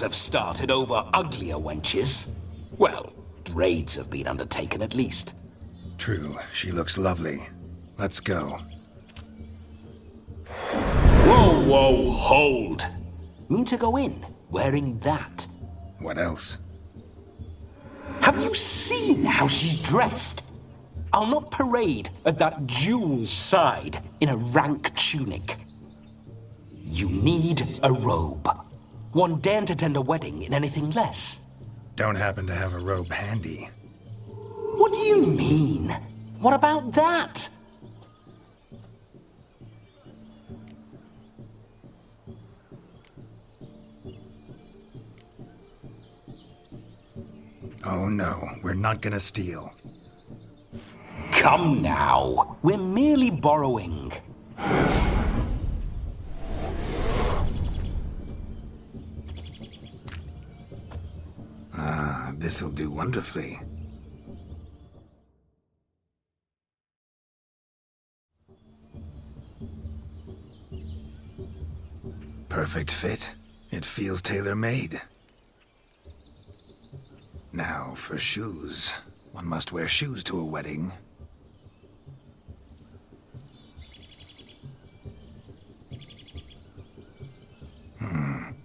have started over uglier wenches. Well, raids have been undertaken at least. True, she looks lovely. Let's go. Whoa, whoa, hold! Mean to go in, wearing that? What else? Have you seen how she's dressed? I'll not parade at that jewel's side in a rank tunic. You need a robe. One daren't attend a wedding in anything less. Don't happen to have a robe handy. What do you mean? What about that? Oh no, we're not gonna steal. Come now, we're merely borrowing. Ah, this'll do wonderfully. Perfect fit. It feels tailor-made. Now, for shoes. One must wear shoes to a wedding.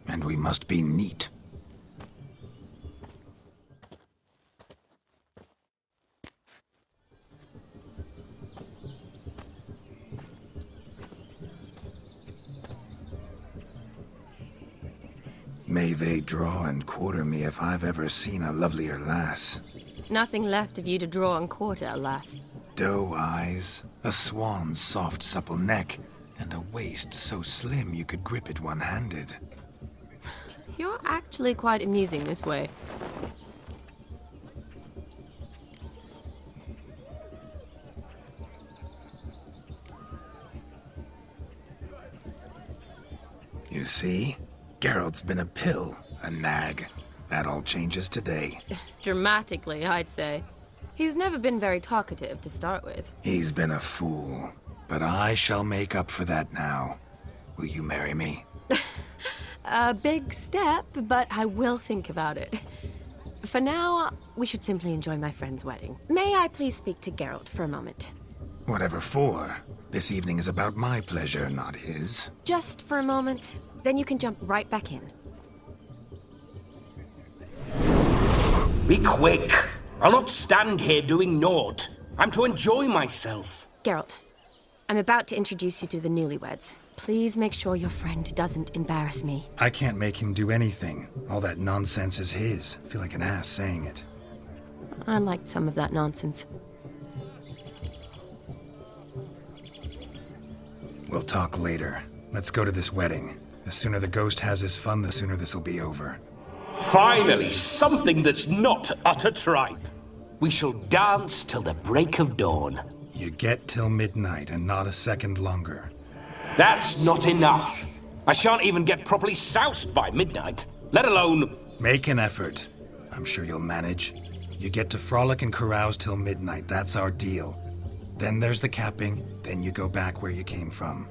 And we must be neat. May they draw and quarter me if I've ever seen a lovelier lass. Nothing left of you to draw and quarter, alas. Doe eyes, a swan's soft supple neck, and a waist so slim you could grip it one-handed. You're actually quite amusing this way. You see? Geralt's been a pill, a nag. That all changes today. Dramatically, I'd say. He's never been very talkative to start with. He's been a fool, but I shall make up for that now. Will you marry me? A big step, but I will think about it. For now, we should simply enjoy my friend's wedding. May I please speak to Geralt for a moment? Whatever for. This evening is about my pleasure, not his. Just for a moment, then you can jump right back in. Be quick! I'll not stand here doing naught. I'm to enjoy myself. Geralt, I'm about to introduce you to the newlyweds. Please make sure your friend doesn't embarrass me. I can't make him do anything. All that nonsense is his. I feel like an ass saying it. I liked some of that nonsense. We'll talk later. Let's go to this wedding. The sooner the ghost has his fun, the sooner this'll be over. Finally, something that's not utter tripe. We shall dance till the break of dawn. You get till midnight and not a second longer. That's not enough. I shan't even get properly soused by midnight, let alone... Make an effort. I'm sure you'll manage. You get to frolic and carouse till midnight. That's our deal. Then there's the capping, then you go back where you came from.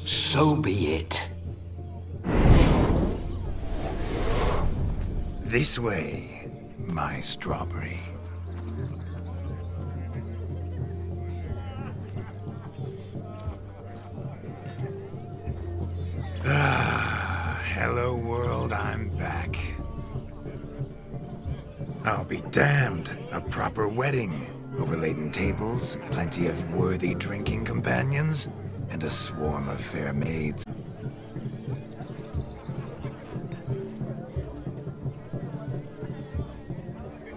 So be it. This way, my strawberry. Ah, hello world, I'm back. I'll be damned. A proper wedding. Overladen tables, plenty of worthy drinking companions, and a swarm of fair maids.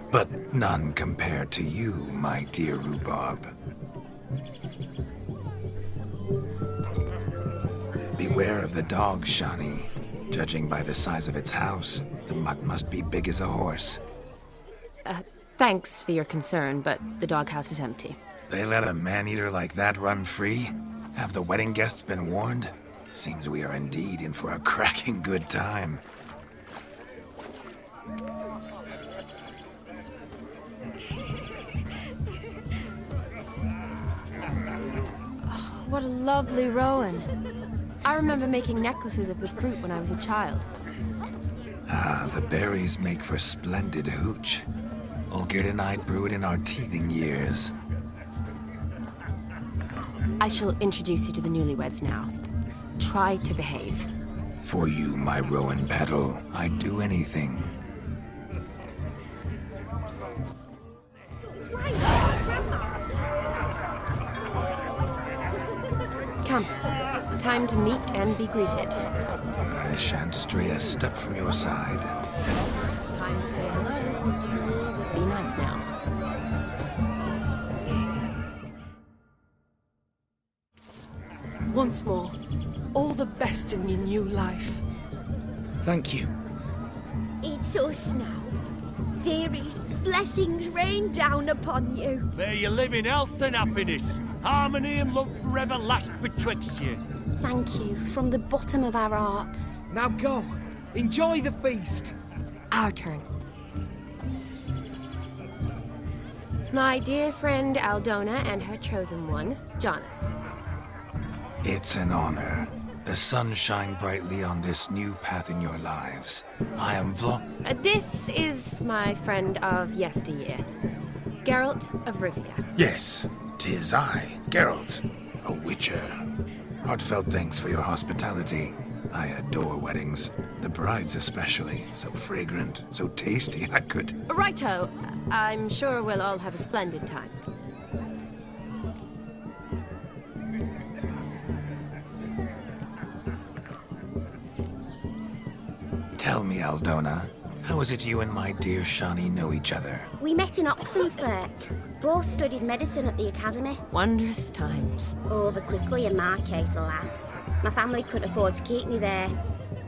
But none compared to you, my dear rhubarb. Beware of the dog, Shani. Judging by the size of its house, the mutt must be big as a horse. Thanks for your concern, but the doghouse is empty. They let a man-eater like that run free? Have the wedding guests been warned? Seems we are indeed in for a cracking good time. Oh, what a lovely rowan. I remember making necklaces of the fruit when I was a child. Ah, the berries make for splendid hooch. Olgerd and I brewed in our teething years. I shall introduce you to the newlyweds now. Try to behave. For you, my Rowan Petal, I'd do anything. Come. Time to meet and be greeted. I shan't stray a step from your side. It's time to say hello. Be nice now. Once more, all the best in your new life. Thank you. It's us now. Dearies, blessings rain down upon you. May you live in health and happiness. Harmony and love forever last betwixt you. Thank you from the bottom of our hearts. Now go. Enjoy the feast. Our turn. My dear friend Aldona and her chosen one, Jonas. It's an honor. The sun shine brightly on this new path in your lives. I am This is my friend of yesteryear, Geralt of Rivia. Yes, 'tis I, Geralt, a witcher. Heartfelt thanks for your hospitality. I adore weddings. The brides especially. So fragrant, so tasty, I could... Righto. I'm sure we'll all have a splendid time. Tell me, Aldona, how is it you and my dear Shani know each other? We met in Oxenfurt. Both studied medicine at the academy. Wondrous times. Over quickly in my case, alas. My family couldn't afford to keep me there.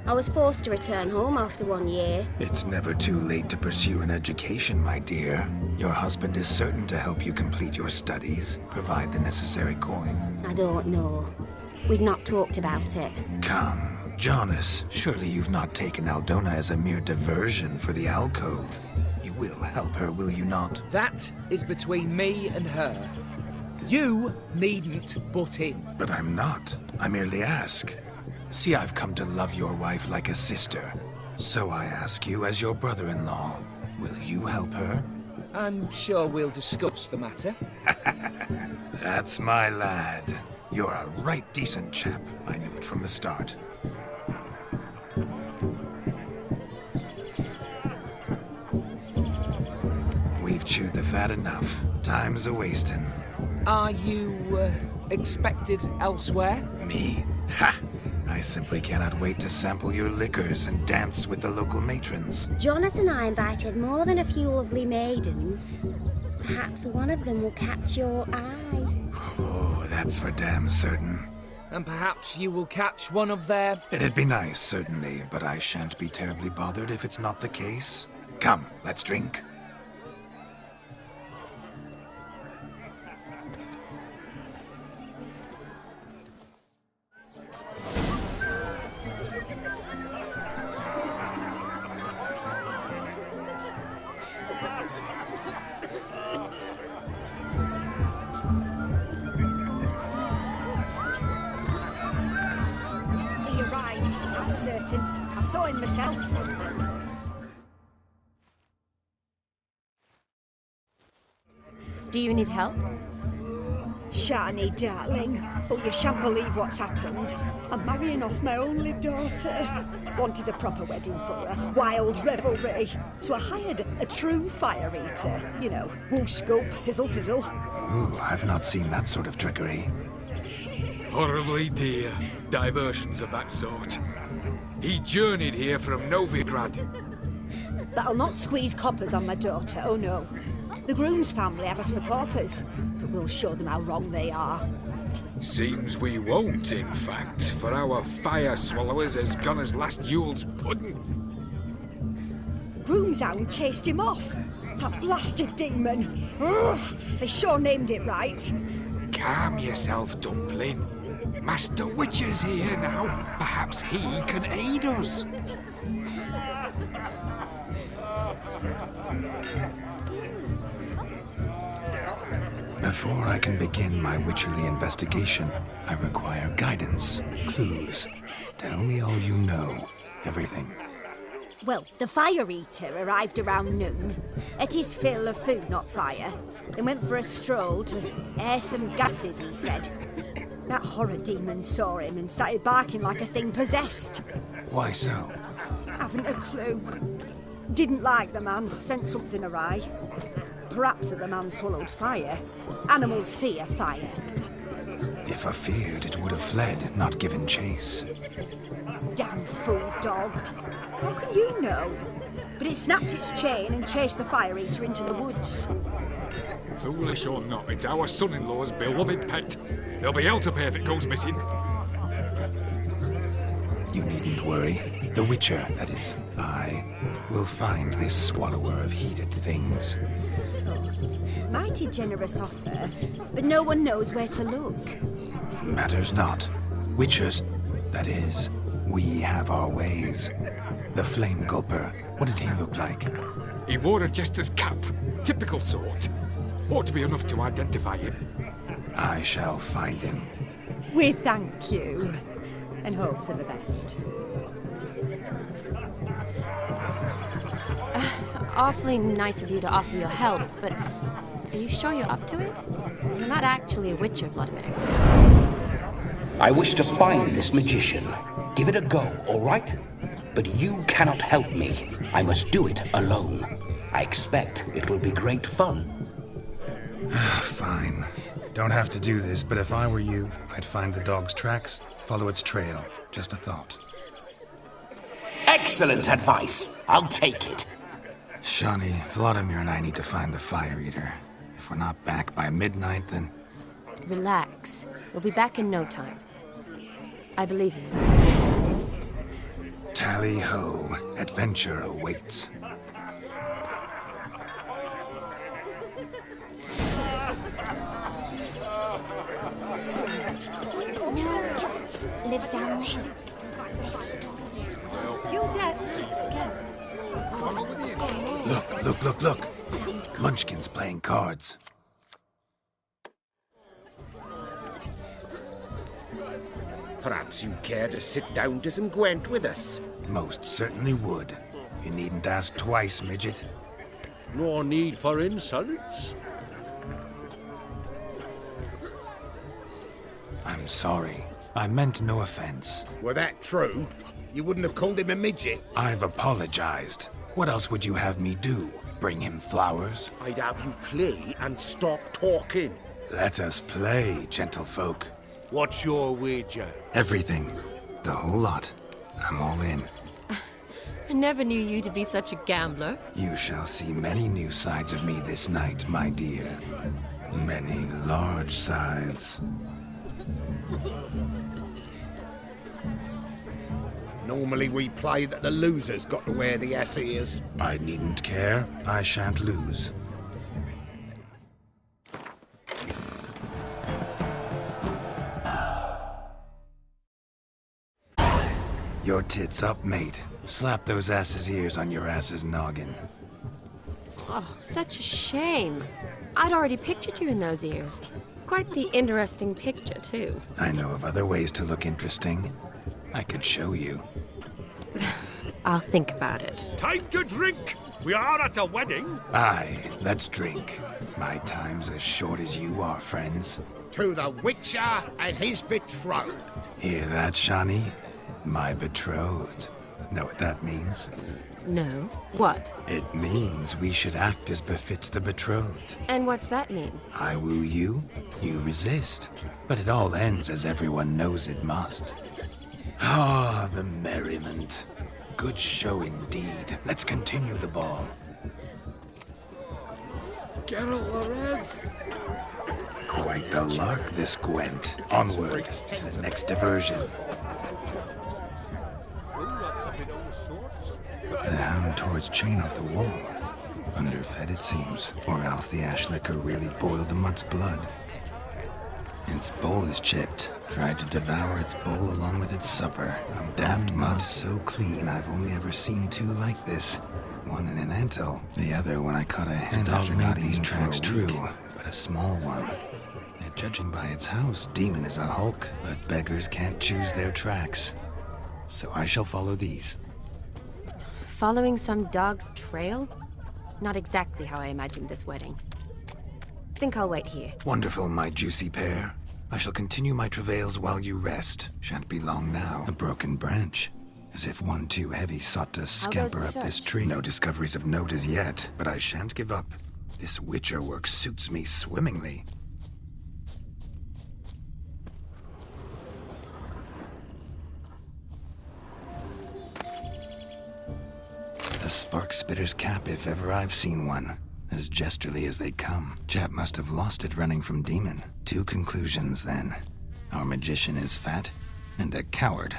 I was forced to return home after 1 year. It's never too late to pursue an education, my dear. Your husband is certain to help you complete your studies, provide the necessary coin. I don't know. We've not talked about it. Come. Jonas, surely you've not taken Aldona as a mere diversion for the alcove. You will help her, will you not? That is between me and her. You needn't butt in. But I'm not. I merely ask. See, I've come to love your wife like a sister. So I ask you as your brother-in-law, will you help her? I'm sure we'll discuss the matter. That's my lad. You're a right decent chap. I knew it from the start. We've chewed the fat enough. Time's a-wasting. Are you, expected elsewhere? Me? Ha! I simply cannot wait to sample your liquors and dance with the local matrons. Jonas and I invited more than a few lovely maidens. Perhaps one of them will catch your eye. Oh, that's for damn certain. And perhaps you will catch one of their... It'd be nice, certainly, but I shan't be terribly bothered if it's not the case. Come, let's drink. He arrived, that's certain. I saw him myself. Do you need help? Shani, darling. Oh, you shan't believe what's happened. I'm marrying off my only daughter. Wanted a proper wedding for her. Wild revelry. So I hired a true fire eater. You know, woo scoop, sizzle sizzle. Ooh, I've not seen that sort of trickery. Horribly dear diversions of that sort. He journeyed here from Novigrad. But I'll not squeeze coppers on my daughter, oh no. The groom's family have us for paupers, but we'll show them how wrong they are. Seems we won't, in fact, for our fire swallowers has gone as last Yule's pudding. Groom's hound chased him off. That blasted demon. Ugh, they sure named it right. Calm yourself, Dumpling. Master Witcher's here now. Perhaps he can aid us. Before I can begin my witcherly investigation, I require guidance, clues. Tell me all you know. Everything. Well, the fire eater arrived around noon, ate his fill of food, not fire, then went for a stroll to air some gases, he said. That horror demon saw him and started barking like a thing possessed. Why so? Haven't a clue. Didn't like the man, sent something awry. Perhaps that the man swallowed fire. Animals fear fire. If I feared, it would have fled, not given chase. Damn fool dog. How can you know? But it snapped its chain and chased the fire eater into the woods. Foolish or not, it's our son-in-law's beloved pet. There'll be hell to pay if it goes missing. You needn't worry. The Witcher, that is, I, will find this swallower of heated things. Mighty generous offer, but no one knows where to look. Matters not. Witchers, that is, we have our ways. The Flame Gulper, what did he look like? He wore a jester's cap. Typical sort. Ought to be enough to identify him. I shall find him. We thank you, and hope for the best. Awfully nice of you to offer your help, but are you sure you're up to it? You're not actually a Witcher, Vladimir. I wish to find this magician. Give it a go, all right? But you cannot help me. I must do it alone. I expect it will be great fun. Fine. Don't have to do this, but if I were you, I'd find the dog's tracks, follow its trail. Just a thought. Excellent advice. I'll take it. Shani, Vladimir and I need to find the fire eater. If we're not back by midnight, then... Relax. We'll be back in no time. I believe in you. Tally-ho. Adventure awaits. No, Johnson lives down there. They stole this one. You deaf? Again. Look. Munchkin's playing cards. Perhaps you'd care to sit down to some Gwent with us? Most certainly would. You needn't ask twice, midget. No need for insults. I'm sorry. I meant no offense. Were that true, you wouldn't have called him a midget. I've apologized. What else would you have me do? Bring him flowers? I'd have you play and stop talking. Let us play, gentlefolk. What's your wager? Everything. The whole lot. I'm all in. I never knew you to be such a gambler. You shall see many new sides of me this night, my dear. Many large sides. Normally we play that the loser's got to wear the ass ears. I needn't care. I shan't lose. Your tits up, mate. Slap those asses' ears on your ass's noggin. Oh, such a shame. I'd already pictured you in those ears. Quite the interesting picture, too. I know of other ways to look interesting. I could show you. I'll think about it. Time to drink! We are at a wedding. Aye, let's drink. My time's as short as you are, friends. To the Witcher and his betrothed. Hear that, Shani? My betrothed. Know what that means? No. What? It means we should act as befits the betrothed. And what's that mean? I woo you, you resist. But it all ends as everyone knows it must. Ah, the merriment. Good show indeed. Let's continue the ball. Geralt the Rev. Quite the lark, this Gwent. Onward to the next diversion. The hound tore its chain off the wall. Underfed, it seems, or else the ash liquor really boiled the mutt's blood. Its bowl is chipped. Tried to devour its bowl along with its supper. A daft mutt so clean I've only ever seen two like this. One in an anthill, the other when I caught a hen after not these tracks true, but a small one. Yet judging by its house, demon is a hulk, but beggars can't choose their tracks. So I shall follow these. Following some dog's trail? Not exactly how I imagined this wedding. Think I'll wait here. Wonderful, my juicy pair. I shall continue my travails while you rest. Shan't be long now. A broken branch. As if one too heavy sought to scamper up this tree. No discoveries of note as yet, but I shan't give up. This Witcher work suits me swimmingly. A spark spitter's cap if ever I've seen one. As jesterly as they come. Chap must have lost it running from Demon. 2 conclusions then. Our magician is fat, and a coward.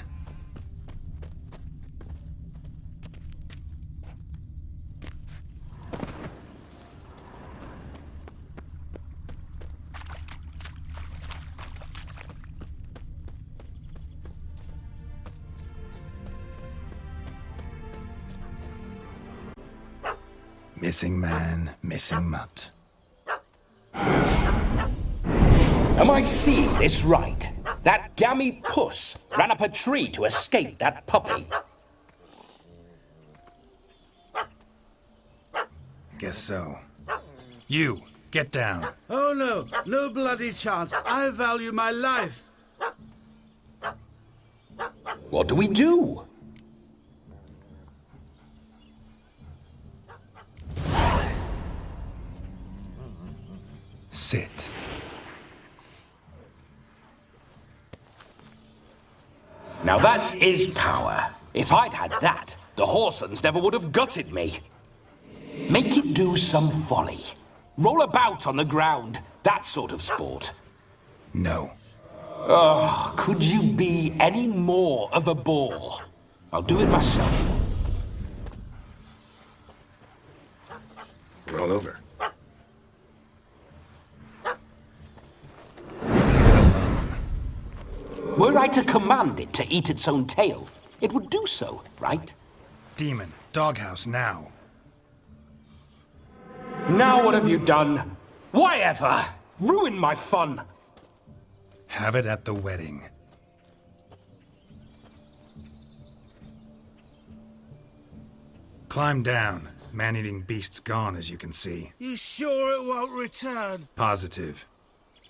Missing man, missing mutt. Am I seeing this right? That gammy puss ran up a tree to escape that puppy. Guess so. You, get down. Oh no, no bloody chance. I value my life. What do we do? Sit. Now that is power. If I'd had that, the Horsons never would have gutted me. Make it do some folly. Roll about on the ground. That sort of sport. No. Oh, could you be any more of a bore? I'll do it myself. Roll over. Were I to command it to eat its own tail, it would do so, right? Demon, doghouse now. Now what have you done? Why ever? Ruin my fun. Have it at the wedding. Climb down. Man-eating beast's gone, as you can see. You sure it won't return? Positive.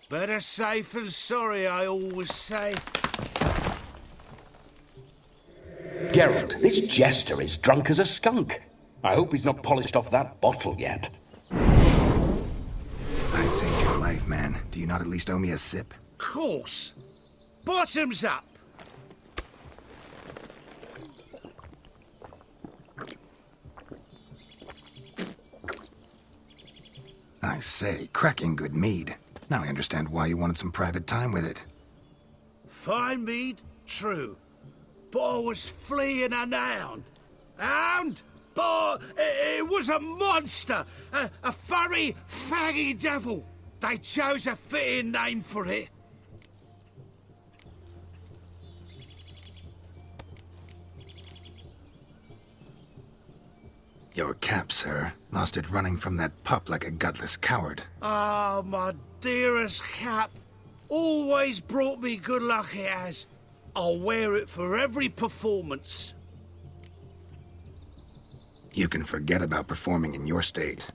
Better safe than sorry, I always say. Geralt, this jester is drunk as a skunk. I hope he's not polished off that bottle yet. I saved your life, man. Do you not at least owe me a sip? Course. Bottoms up. I say, cracking good mead. Now I understand why you wanted some private time with it. Fine mead, true. But I was fleeing an hound. Hound? But it was a monster. A furry, faggy devil. They chose a fitting name for it. Your cap, sir. Lost it running from that pup like a gutless coward. Ah, my dearest cap. Always brought me good luck it has. I'll wear it for every performance. You can forget about performing in your state.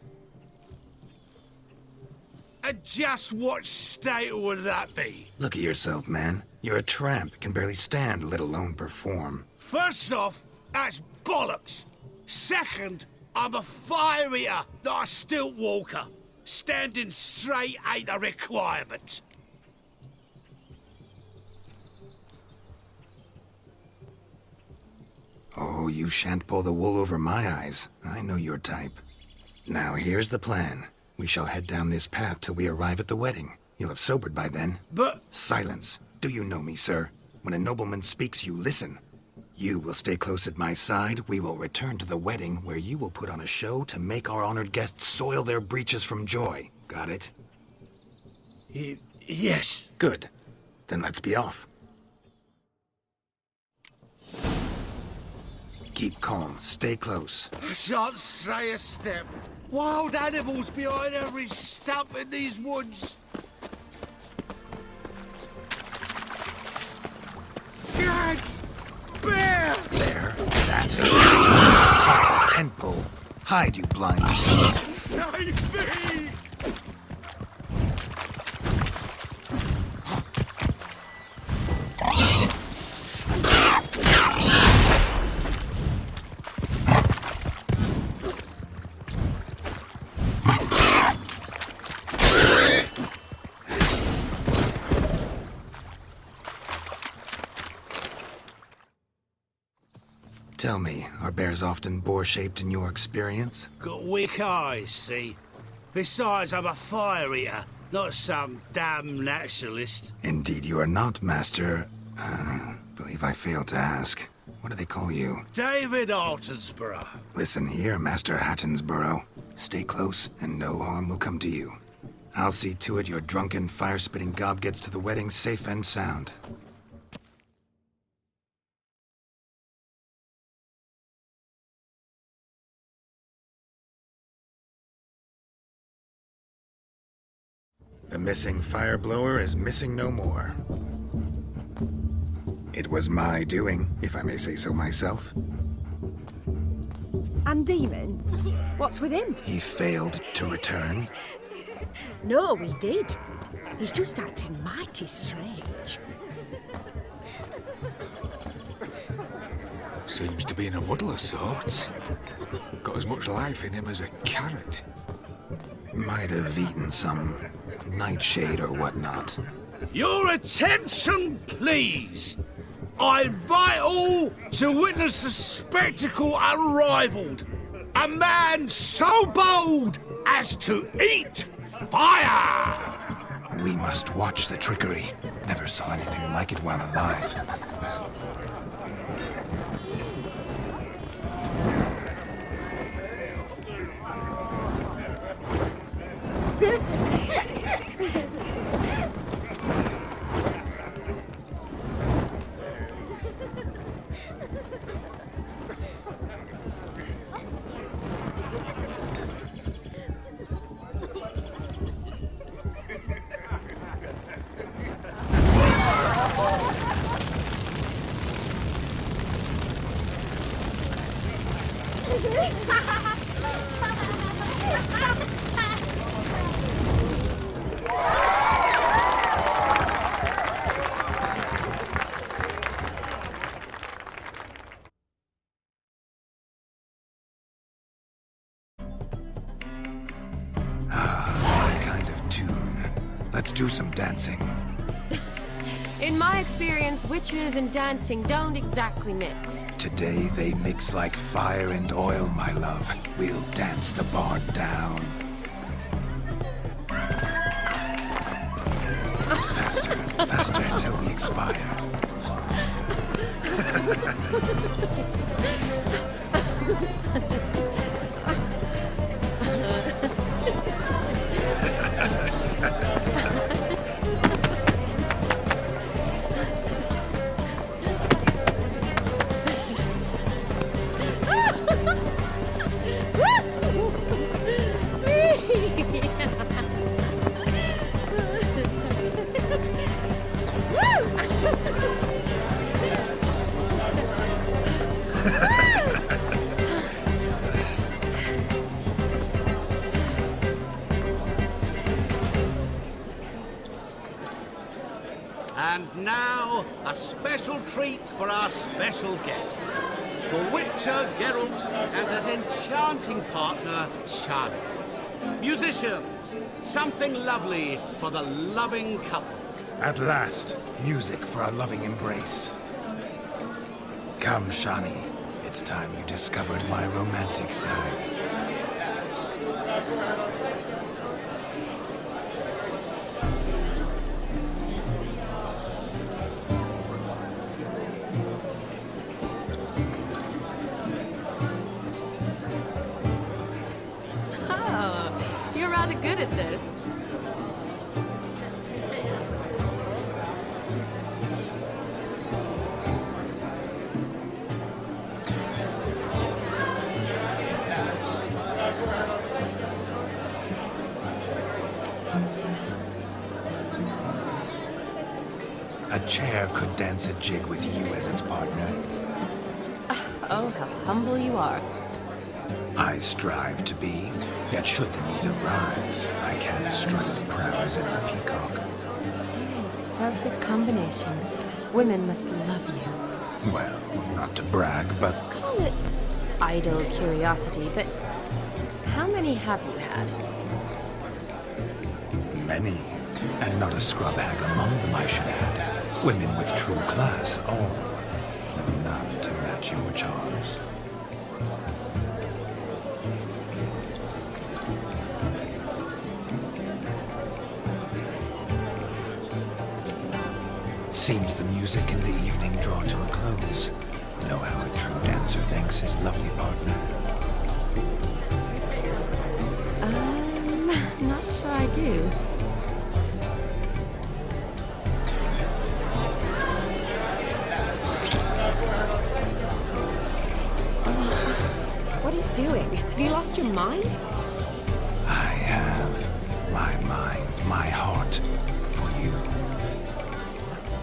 And just what state would that be? Look at yourself, man. You're a tramp, can barely stand, let alone perform. First off, that's bollocks. Second, I'm a fire eater, not a stilt walker. Standing straight ain't a requirement. Oh, you shan't pull the wool over my eyes. I know your type. Now, here's the plan. We shall head down this path till we arrive at the wedding. You'll have sobered by then. But... Silence. Do you know me, sir? When a nobleman speaks, you listen. You will stay close at my side. We will return to the wedding, where you will put on a show to make our honored guests soil their breeches from joy. Got it? Yes. Good. Then let's be off. Keep calm. Stay close. I shan't stray a step. Wild animals behind every stump in these woods. Gads! Bear! There. That. tent pole. Hide, you blind. Save me! Tell me, are bears often boar-shaped in your experience? Got weak eyes, see? Besides, I'm a fire eater, not some damn naturalist. Indeed you are not, Master... believe I failed to ask. What do they call you? David Altonsborough. Listen here, Master Hattonsborough. Stay close, and no harm will come to you. I'll see to it your drunken, fire-spitting gob gets to the wedding safe and sound. The missing fire blower is missing no more. It was my doing, if I may say so myself. And Demon? What's with him? He failed to return. No, he did. He's just acting mighty strange. Seems to be in a muddle of sorts. Got as much life in him as a carrot. Might have eaten some nightshade or whatnot. Your attention, please! I invite all to witness a spectacle unrivaled. A man so bold as to eat fire! We must watch the trickery. Never saw anything like it while alive. Let's do some dancing. In my experience, witches and dancing don't exactly mix. Today they mix like fire and oil, my love. We'll dance the barn down. Faster, faster till we expire. And now, a special treat for our special guests. The Witcher Geralt and his enchanting partner, Shani. Musicians, something lovely for the loving couple. At last, music for a loving embrace. Come, Shani. It's time you discovered my romantic side. Oh, you're rather good at this. A chair could dance a jig with you as its partner. Oh, how humble you are. I strive to be, yet should the need arise, I can't strut as proud as any peacock. Perfect combination. Women must love you. Well, not to brag, but Call it idle curiosity, but how many have you had? many. And not a scrub hag among them, I should add. Women with true class, all. Though not to match your charms. Seems the music and the evening draw to a close. Know how a true dancer thanks his lovely partner. Not sure I do. What are you doing? Have you lost your mind? I have my mind, my heart for you.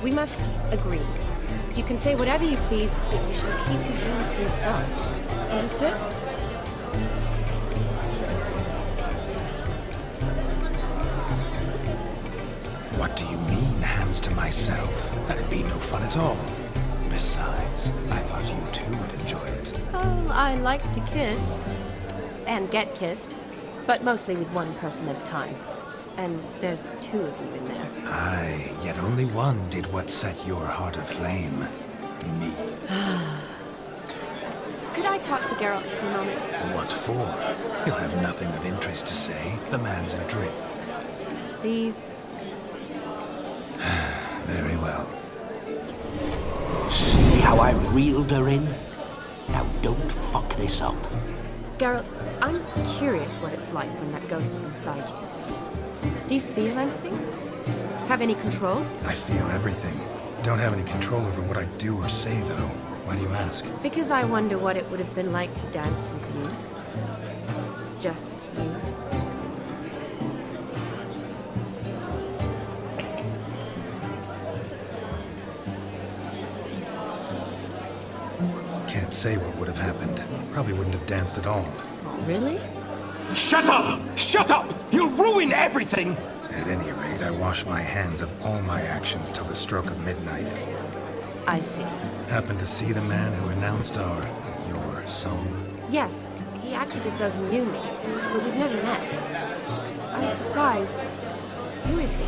We must agree. You can say whatever you please, but you should keep your hands to yourself. Understood? What do you mean, hands to myself? That'd be no fun at all. Besides, I thought you too would enjoy it. Oh, I like to kiss. And get kissed. But mostly with one person at a time. And there's two of you in there. Aye, yet only one did what set your heart aflame. Me. Could I talk to Geralt for a moment? What for? He'll have nothing of interest to say. The man's a drip. Please? Very well. See how I've reeled her in? Now don't fuck this up. Geralt, I'm curious what it's like when that ghost's inside you. Do you feel anything? Have any control? I feel everything. Don't have any control over what I do or say, though. Why do you ask? Because I wonder what it would have been like to dance with you. Just you. Can't say what would have happened. Probably wouldn't have danced at all. Really? Shut up! Shut up! You'll ruin everything! At any rate, I wash my hands of all my actions till the stroke of midnight. I see. Happened to see the man who announced your song? Yes, he acted as though he knew me, but we've never met. I was surprised. Who is he?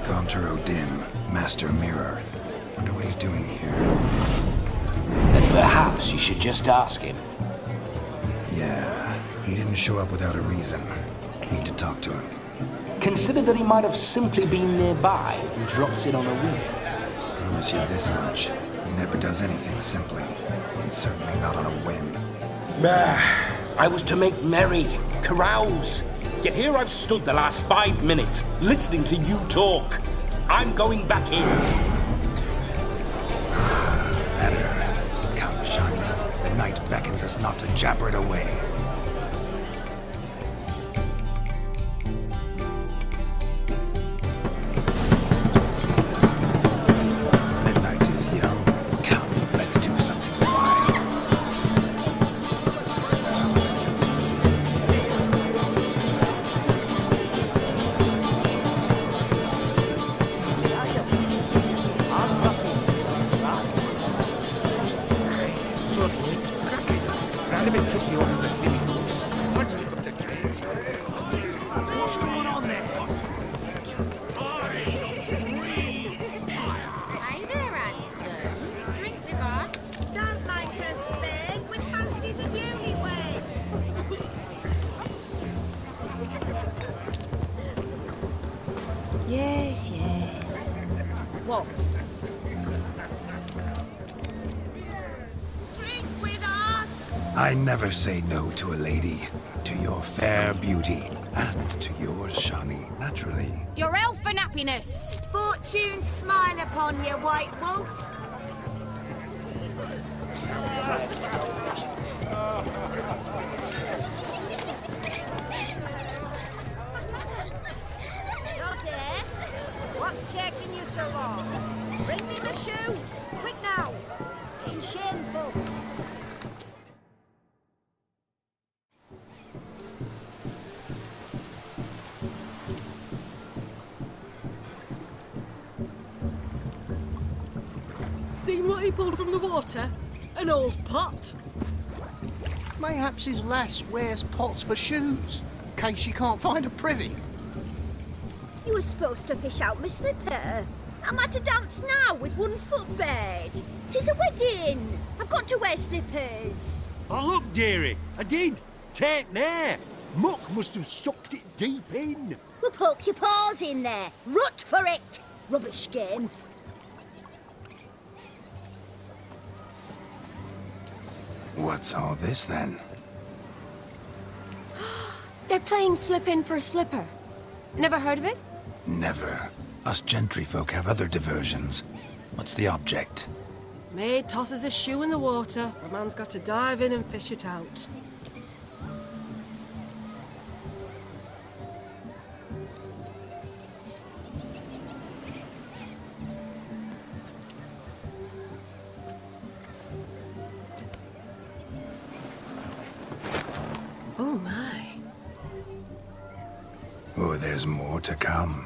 Gaunter O'Dim, Master Mirror. Wonder what he's doing here. Then perhaps you should just ask him. Yeah, he didn't show up without a reason. Need to talk to him. Consider that he might have simply been nearby and dropped in on a whim. Promise you this much. He never does anything simply. And certainly not on a whim. I was to make merry, carouse. Yet here I've stood the last 5 minutes, listening to you talk. I'm going back in. Better. Come, Shani. The night beckons us not to jabber it away. Midnight is young. Come, let's do something wild. Took the order of the flaming horse, punched it with the tails. What's going on there? Hey there, handsome. Drink with us. Don't make us beg. We're toasting the newlyweds. Yes, yes. What? Drink with us. I never say no to a lady. To your fair beauty. And to yours, Shani, naturally. Your elfin happiness. Fortune smile upon you, White Wolf. What's taking you so long? Bring me the shoe! Quick now! It's getting shameful. he pulled from the water? An old pot? Mayhaps his lass wears pots for shoes, in case she can't find a privy. You were supposed to fish out my slipper. I'm at a dance now with one foot bared. 'Tis a wedding. I've got to wear slippers. Oh, look, dearie. I did. Tain't there. Muck must have sucked it deep in. Well, poke your paws in there. Rut for it. Rubbish game. What's all this, then? They're playing slip in for a slipper. Never heard of it? Never. Us gentry folk have other diversions. What's the object? Maid tosses a shoe in the water. A man's got to dive in and fish it out. Oh, my. Oh, there's more to come.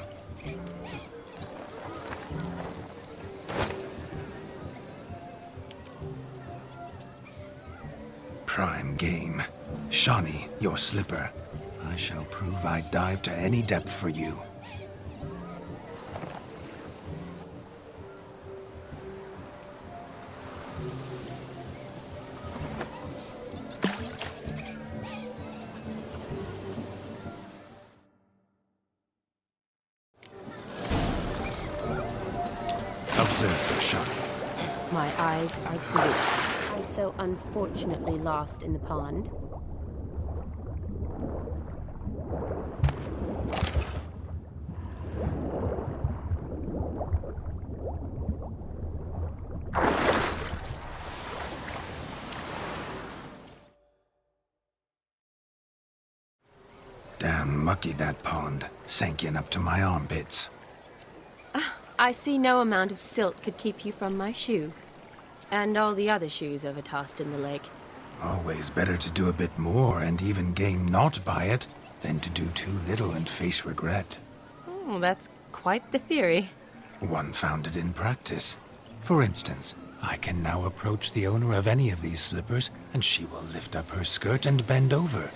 Prime game. Shawnee, your slipper. I shall prove I dive to any depth for you. Observe, Shawnee. My eyes are glued. I so unfortunately lost in the pond. Damn mucky, that pond. Sank in up to my armpits. I see no amount of silt could keep you from my shoe. And all the other shoes overtossed in the lake. Always better to do a bit more and even gain naught by it than to do too little and face regret. Oh, that's quite the theory. One founded in practice. For instance, I can now approach the owner of any of these slippers, and she will lift up her skirt and bend over.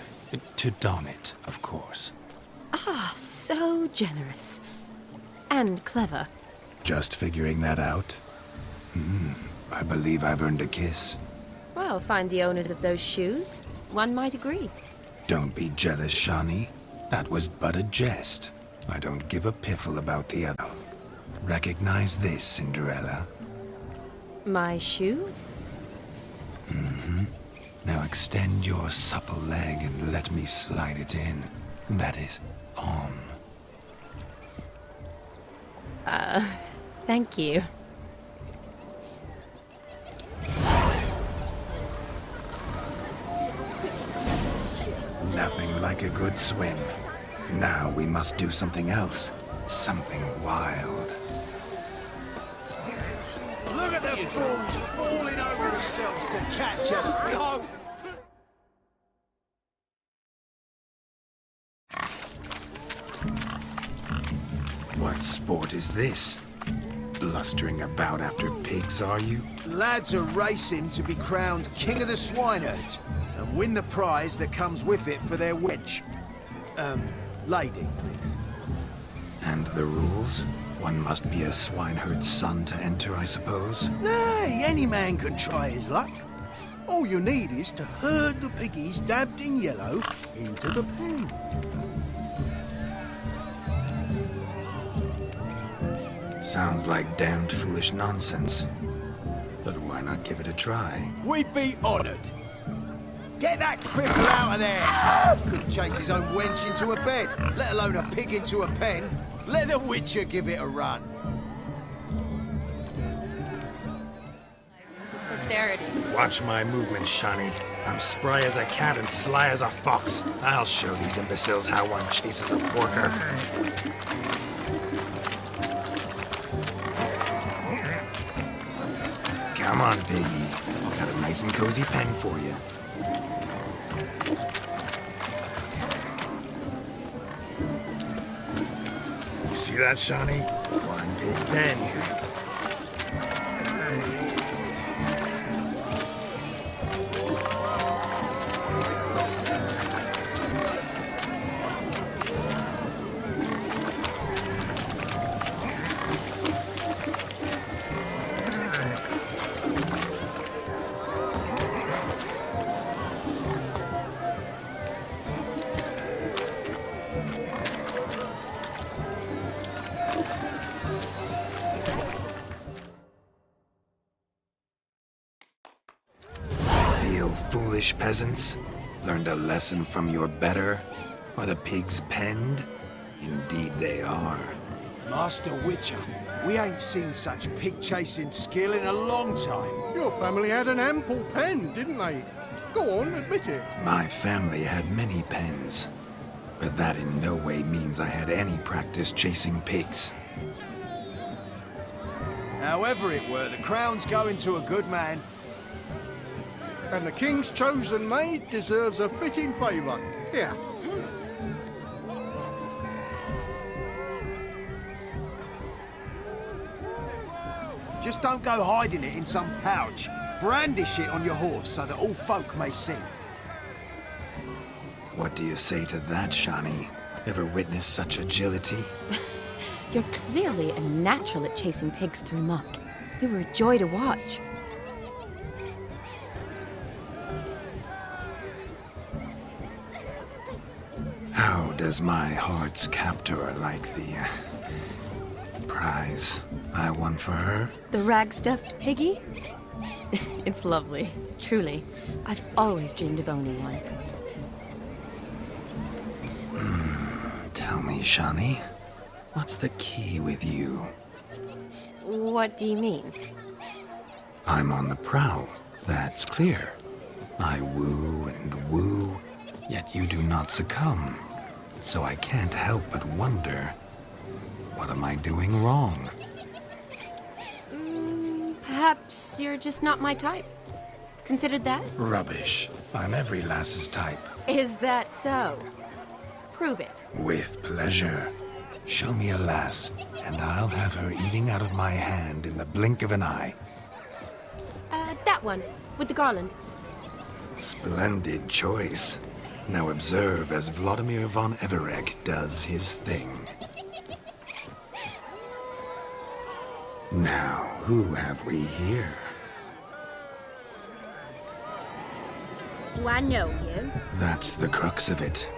To don it, of course. Ah, so generous. And clever. Just figuring that out? I believe I've earned a kiss. Well, find the owners of those shoes. One might agree. Don't be jealous, Shawnee. That was but a jest. I don't give a piffle about the other. Recognize this, Cinderella? My shoe? Now extend your supple leg and let me slide it in. That is, on. Thank you. Nothing like a good swim. Now we must do something else. Something wild. Look at the fools falling over themselves to catch a goat. What sport is this? Blustering about after pigs, are you? Lads are racing to be crowned King of the Swineherds and win the prize that comes with it for their wench. Lady. And the rules? One must be a swineherd's son to enter, I suppose? Nay, any man can try his luck. All you need is to herd the piggies dabbed in yellow into the pen. Sounds like damned foolish nonsense. But why not give it a try? We'd be honoured. Get that cripple out of there! Couldn't chase his own wench into a bed, let alone a pig into a pen. Let the Witcher give it a run. Posterity. Watch my movements, Shawnee. I'm spry as a cat and sly as a fox. I'll show these imbeciles how one chases a porker. Come on, piggy. Got a nice and cozy pen for you. You see that, Shawnee? One big pen. foolish peasants? Learned a lesson from your better? Are the pigs penned? Indeed they are. Master Witcher, we ain't seen such pig-chasing skill in a long time. Your family had an ample pen, didn't they? Go on, admit it. My family had many pens, but that in no way means I had any practice chasing pigs. However it were, the crown's going to a good man. And the king's chosen maid deserves a fitting favour. Here. Just don't go hiding it in some pouch. Brandish it on your horse so that all folk may see. What do you say to that, Shani? Ever witnessed such agility? You're clearly a natural at chasing pigs through muck. You were a joy to watch. How does my heart's captor like the prize I won for her? The rag-stuffed piggy? It's lovely, truly. I've always dreamed of owning one. Tell me, Shani, what's the key with you? What do you mean? I'm on the prowl, that's clear. I woo and woo, yet you do not succumb. So I can't help but wonder, what am I doing wrong? Perhaps you're just not my type. Considered that? Rubbish. I'm every lass's type. Is that so? Prove it. With pleasure. Show me a lass, and I'll have her eating out of my hand in the blink of an eye. That one, with the garland. Splendid choice. Now observe as Vladimir von Everegg does his thing. Now, who have we here? Do I know you? That's the crux of it.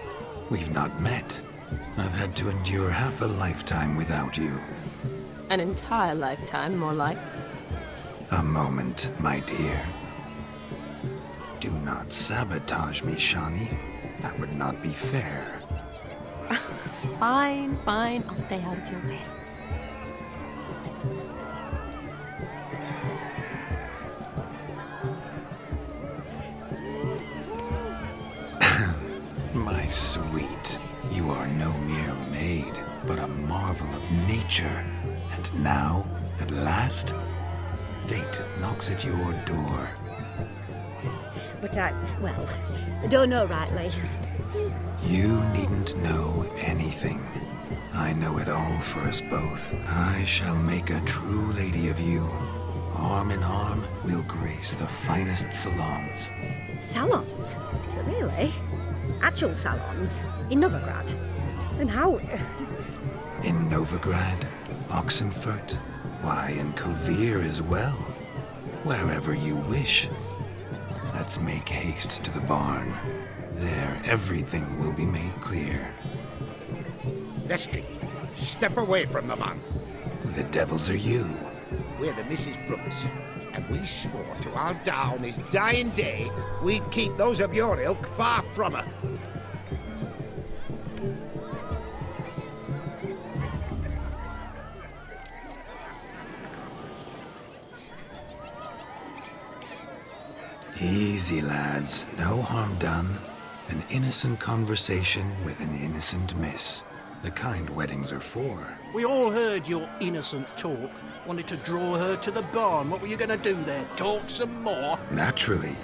We've not met. I've had to endure half a lifetime without you. An entire lifetime, more like. A moment, my dear. Do not sabotage me, Shani. That would not be fair. Fine, fine. I'll stay out of your way. My sweet, you are no mere maid, but a marvel of nature. And now, at last, fate knocks at your door. But I don't know rightly. You needn't know anything. I know it all for us both. I shall make a true lady of you. Arm in arm, we'll grace the finest salons. Salons? Really? Actual salons? In Novigrad? And how? In Novigrad, Oxenfurt, why, in Kovir as well. Wherever you wish. Let's make haste to the barn. There, everything will be made clear. Lesky, step away from the man. Who the devils are you? We're the Mrs. Brothers, and we swore to our down his dying day we'd keep those of your ilk far from her. Easy, lads. No harm done. An innocent conversation with an innocent miss. The kind weddings are for. We all heard your innocent talk. Wanted to draw her to the barn. What were you going to do there? Talk some more? Naturally.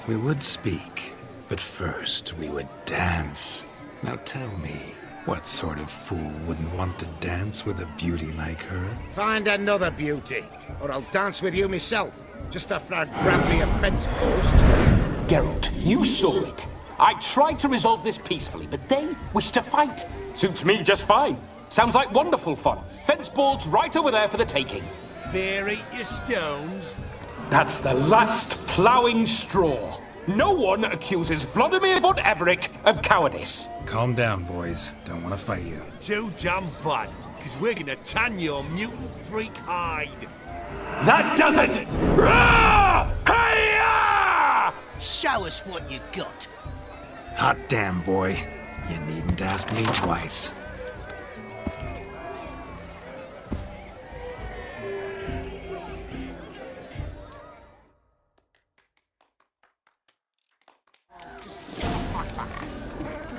We would speak. But first, we would dance. Now tell me, what sort of fool wouldn't want to dance with a beauty like her? Find another beauty, or I'll dance with you myself. Just after I grab me a fence post. Geralt, you saw it. I tried to resolve this peacefully, but they wish to fight. Suits me just fine. Sounds like wonderful fun. Fence boards right over there for the taking. Fear eat your stones. That's the last ploughing straw. No one accuses Vladimir von Everegg of cowardice. Calm down, boys. Don't want to fight you. Too damn bad, because we're gonna tan your mutant freak hide. That does it! Rah! Hi-ya! Show us what you got. Hot damn, boy. You needn't ask me twice.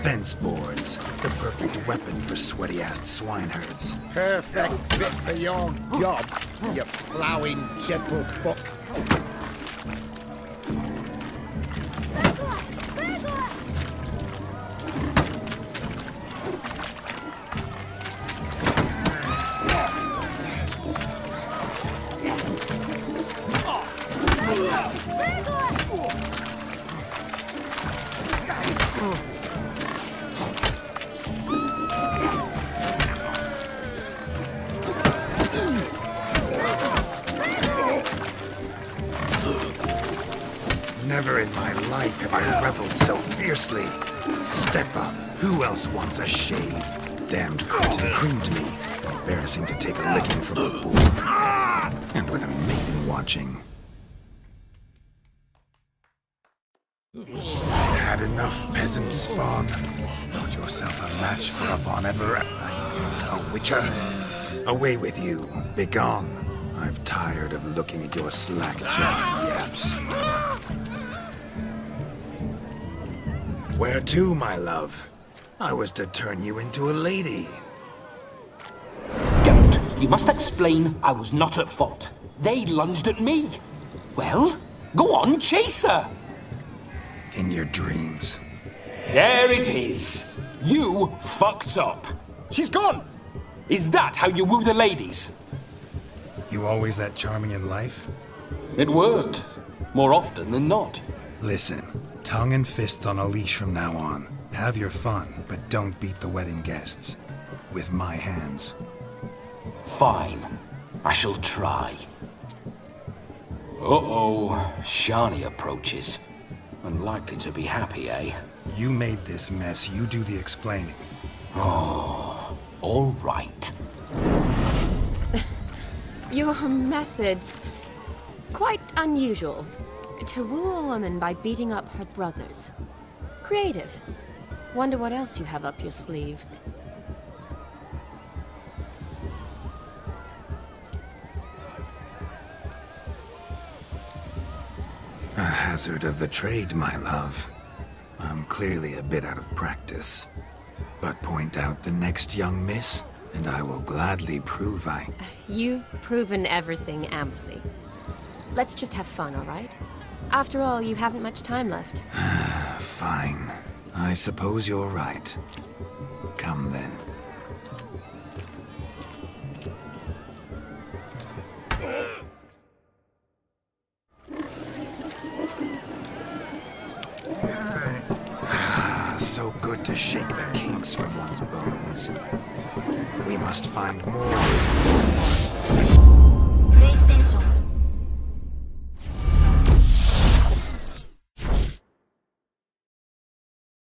Fence boards. The perfect weapon for sweaty-assed swineherds. Perfect fit for your job, you ploughing gentlefolk. Never in my life have I reveled so fiercely. Step up. Who else wants a shave? Damned Cretan creamed me. Embarrassing to take a licking from a bull. And with a maiden watching. Had enough, peasant spawn. Thought yourself a match for a Von Everett. A witcher. Away with you. Begone. I've tired of looking at your slack-jawed yaps. Where to, my love? I was to turn you into a lady. Geralt, you must explain I was not at fault. They lunged at me. Well, go on, chase her. In your dreams. There it is. You fucked up. She's gone. Is that how you woo the ladies? You always that charming in life? It worked. More often than not. Listen, tongue and fists on a leash from now on. Have your fun, but don't beat the wedding guests. With my hands. Fine. I shall try. Uh-oh. Shani approaches. Unlikely to be happy, eh? You made this mess. You do the explaining. Oh, all right. Your methods... quite unusual. To woo a woman by beating up her brothers. Creative. Wonder what else you have up your sleeve. A hazard of the trade, my love. I'm clearly a bit out of practice. But point out the next young miss, and I will gladly prove I... You've proven everything amply. Let's just have fun, all right? After all, you haven't much time left. Fine. I suppose you're right. Come then. So good to shake the kinks from one's bones. We must find more.